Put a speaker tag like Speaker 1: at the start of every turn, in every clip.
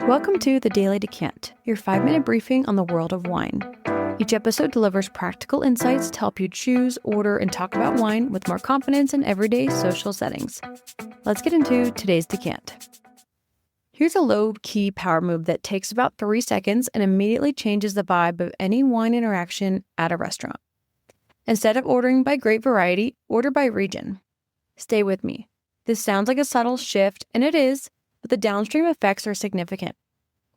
Speaker 1: Welcome to the Daily Decant, your 5-minute briefing on the world of wine. Each episode delivers practical insights to help you choose, order, and talk about wine with more confidence in everyday social settings. Let's get into today's decant. Here's a low-key power move that takes about 3 seconds and immediately changes the vibe of any wine interaction at a restaurant. Instead of ordering by grape variety, order by region. Stay with me. This sounds like a subtle shift, and it is, but the downstream effects are significant.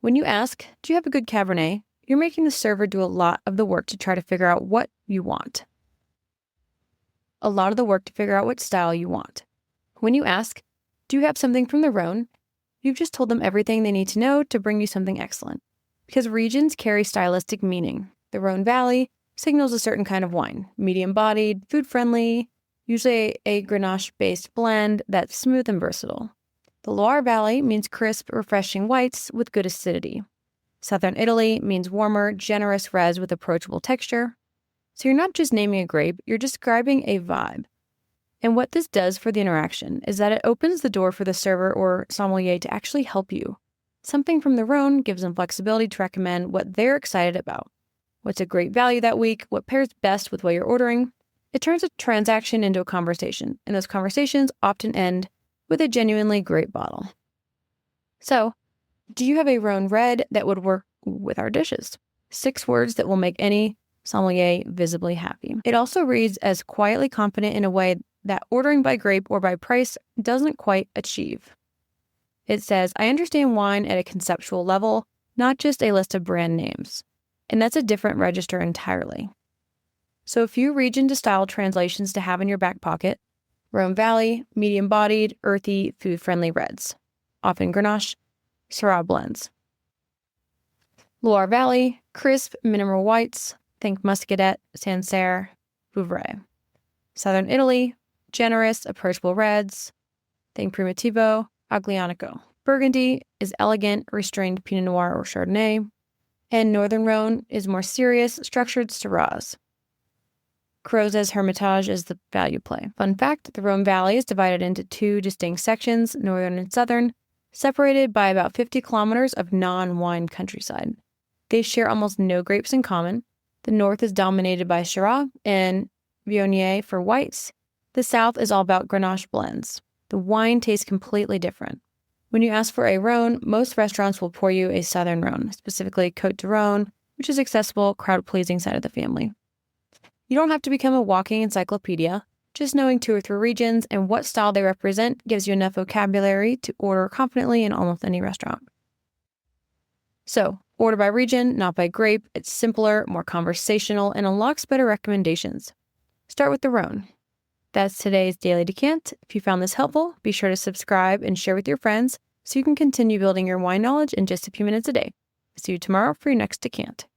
Speaker 1: When you ask, do you have a good Cabernet? You're making the server do a lot of the work to try to figure out what you want. A lot of the work to figure out what style you want. When you ask, do you have something from the Rhone? You've just told them everything they need to know to bring you something excellent. Because regions carry stylistic meaning. The Rhone Valley signals a certain kind of wine, medium-bodied, food-friendly, usually a Grenache-based blend that's smooth and versatile. The Loire Valley means crisp, refreshing whites with good acidity. Southern Italy means warmer, generous reds with approachable texture. So you're not just naming a grape, you're describing a vibe. And what this does for the interaction is that it opens the door for the server or sommelier to actually help you. Something from the Rhone gives them flexibility to recommend what they're excited about. What's a great value that week, what pairs best with what you're ordering. It turns a transaction into a conversation, and those conversations often end with a genuinely great bottle. So, do you have a Rhone red that would work with our dishes? 6 words that will make any sommelier visibly happy. It also reads as quietly confident in a way that ordering by grape or by price doesn't quite achieve. It says, I understand wine at a conceptual level, not just a list of brand names. And that's a different register entirely. So a few region to style translations to have in your back pocket. Rhone Valley, medium-bodied, earthy, food-friendly reds. Often Grenache, Syrah blends. Loire Valley, crisp, mineral whites. Think Muscadet, Sancerre, Vouvray. Southern Italy, generous, approachable reds. Think Primitivo, Aglianico. Burgundy is elegant, restrained Pinot Noir or Chardonnay. And Northern Rhone is more serious, structured Syrahs. Crozes Hermitage is the value play. Fun fact, the Rhone Valley is divided into 2 distinct sections, northern and southern, separated by about 50 kilometers of non-wine countryside. They share almost no grapes in common. The north is dominated by Syrah and Viognier for whites. The south is all about Grenache blends. The wine tastes completely different. When you ask for a Rhone, most restaurants will pour you a southern Rhone, specifically Côte du Rhône, which is accessible, crowd-pleasing side of the family. You don't have to become a walking encyclopedia. Just knowing 2 or 3 regions and what style they represent gives you enough vocabulary to order confidently in almost any restaurant. So, order by region, not by grape. It's simpler, more conversational, and unlocks better recommendations. Start with the Rhone. That's today's Daily Decant. If you found this helpful, be sure to subscribe and share with your friends so you can continue building your wine knowledge in just a few minutes a day. See you tomorrow for your next decant.